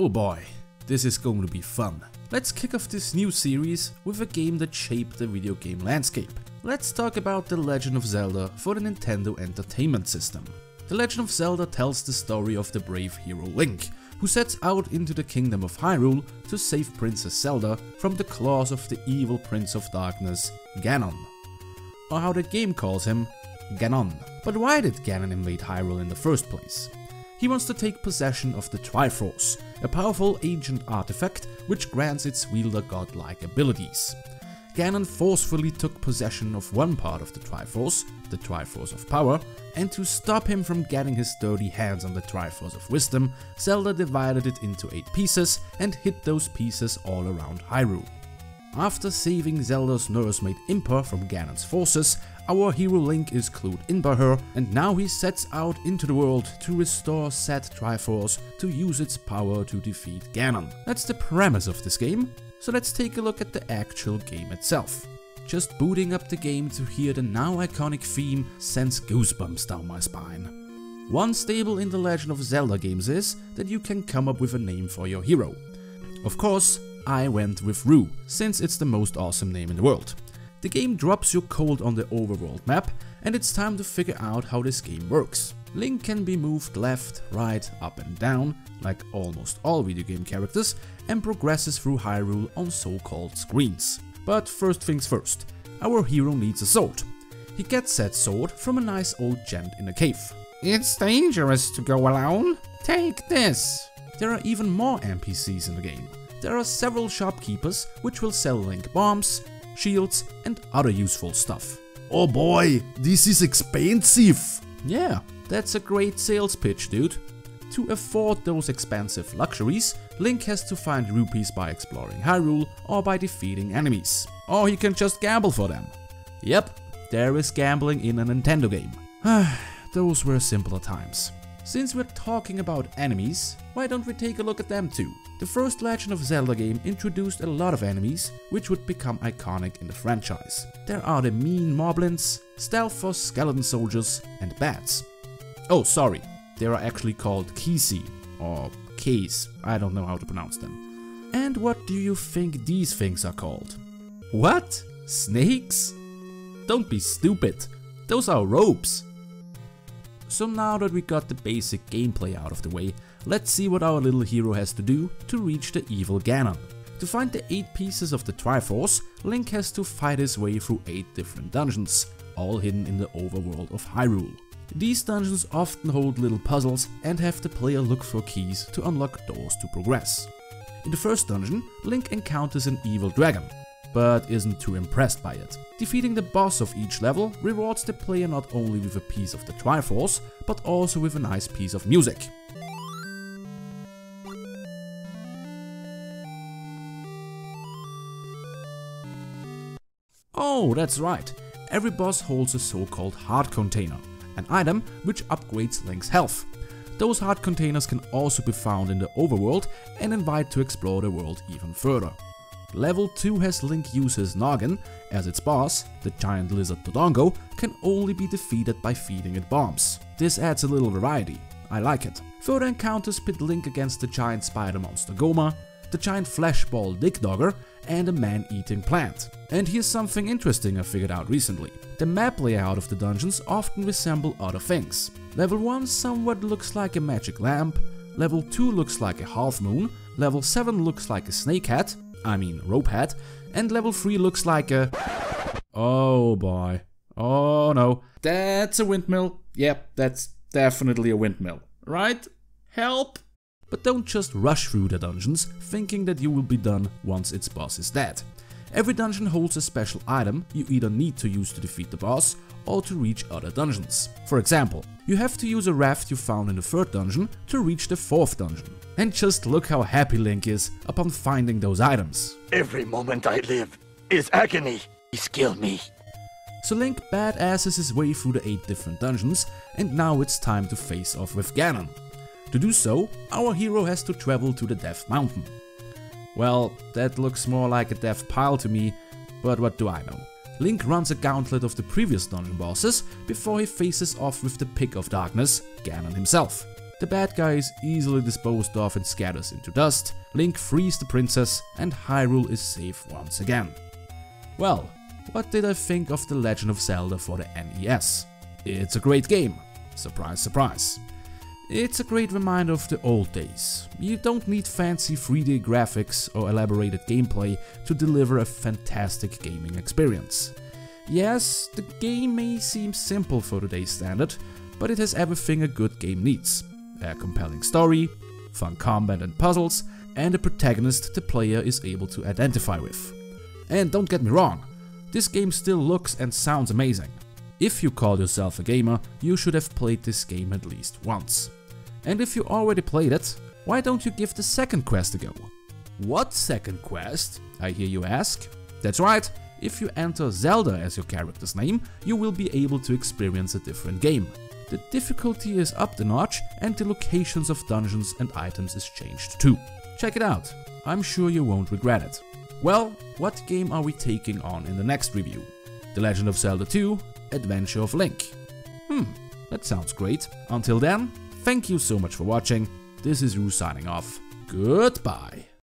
Oh boy, this is going to be fun. Let's kick off this new series with a game that shaped the video game landscape. Let's talk about The Legend of Zelda for the Nintendo Entertainment System. The Legend of Zelda tells the story of the brave hero Link, who sets out into the Kingdom of Hyrule to save Princess Zelda from the claws of the evil Prince of Darkness, Ganon. Or how the game calls him, Ganon. But why did Ganon invade Hyrule in the first place? He wants to take possession of the Triforce, a powerful ancient artifact which grants its wielder godlike abilities. Ganon forcefully took possession of one part of the Triforce of Power, and to stop him from getting his dirty hands on the Triforce of Wisdom, Zelda divided it into 8 pieces and hid those pieces all around Hyrule. After saving Zelda's nursemaid Impa from Ganon's forces, our hero Link is clued in by her, and now he sets out into the world to restore said Triforce to use its power to defeat Ganon. That's the premise of this game, so let's take a look at the actual game itself. Just booting up the game to hear the now iconic theme sends goosebumps down my spine. One staple in the Legend of Zelda games is that you can come up with a name for your hero. Of course, I went with Rue, since it's the most awesome name in the world. The game drops you cold on the overworld map, and it's time to figure out how this game works. Link can be moved left, right, up and down, like almost all video game characters, and progresses through Hyrule on so-called screens. But first things first, our hero needs a sword. He gets said sword from a nice old gent in a cave. It's dangerous to go alone. Take this. There are even more NPCs in the game. There are several shopkeepers which will sell Link bombs, shields and other useful stuff. Oh boy, this is expensive! Yeah, that's a great sales pitch, dude. To afford those expensive luxuries, Link has to find rupees by exploring Hyrule or by defeating enemies. Or he can just gamble for them. Yep, there is gambling in a Nintendo game. Those were simpler times. Since we're talking about enemies, why don't we take a look at them too? The first Legend of Zelda game introduced a lot of enemies which would become iconic in the franchise. There are the mean moblins, stealth for skeleton soldiers and bats. Oh sorry, they are actually called Kisi or Keys, I don't know how to pronounce them. And what do you think these things are called? What? Snakes? Don't be stupid, those are ropes. So now that we got the basic gameplay out of the way, let's see what our little hero has to do to reach the evil Ganon. To find the 8 pieces of the Triforce, Link has to fight his way through 8 different dungeons, all hidden in the overworld of Hyrule. These dungeons often hold little puzzles and have the player look for keys to unlock doors to progress. In the first dungeon, Link encounters an evil dragon, but isn't too impressed by it. Defeating the boss of each level rewards the player not only with a piece of the Triforce, but also with a nice piece of music. Oh, that's right, every boss holds a so-called heart container, an item which upgrades Link's health. Those heart containers can also be found in the overworld and invite to explore the world even further. Level 2 has Link use his noggin, as its boss, the giant lizard Dodongo, can only be defeated by feeding it bombs. This adds a little variety, I like it. Further encounters pit Link against the giant spider monster Goma, the giant flesh ball Dickdogger, and a man-eating plant. And here's something interesting I figured out recently. The map layout of the dungeons often resemble other things. Level 1 somewhat looks like a magic lamp, level 2 looks like a half moon, level 7 looks like a snake hat, rope hat, and level 3 looks like a... Oh boy. Oh no. That's a windmill. Yep, that's definitely a windmill. Right? Help! But don't just rush through the dungeons, thinking that you will be done once its boss is dead. Every dungeon holds a special item you either need to use to defeat the boss or to reach other dungeons. For example, you have to use a raft you found in the 3rd dungeon to reach the 4th dungeon. And just look how happy Link is upon finding those items. Every moment I live is agony. Please kill me. So Link badasses his way through the 8 different dungeons, and now it's time to face off with Ganon. To do so, our hero has to travel to the Death Mountain. Well, that looks more like a death pile to me, but what do I know. Link runs a gauntlet of the previous dungeon bosses before he faces off with the Pick of Darkness, Ganon himself. The bad guy is easily disposed of and scatters into dust, Link frees the princess, and Hyrule is safe once again. Well, what did I think of The Legend of Zelda for the NES? It's a great game. Surprise, surprise. It's a great reminder of the old days. You don't need fancy 3D graphics or elaborated gameplay to deliver a fantastic gaming experience. Yes, the game may seem simple for today's standard, but it has everything a good game needs. A compelling story, fun combat and puzzles, and a protagonist the player is able to identify with. And don't get me wrong, this game still looks and sounds amazing. If you call yourself a gamer, you should have played this game at least once. And if you already played it, why don't you give the second quest a go? What second quest? I hear you ask. That's right, if you enter Zelda as your character's name, you will be able to experience a different game. The difficulty is upped a notch and the locations of dungeons and items is changed too. Check it out, I'm sure you won't regret it. Well, what game are we taking on in the next review? The Legend of Zelda 2, Adventure of Link. That sounds great. Until then, thank you so much for watching. This is Roo signing off. Goodbye.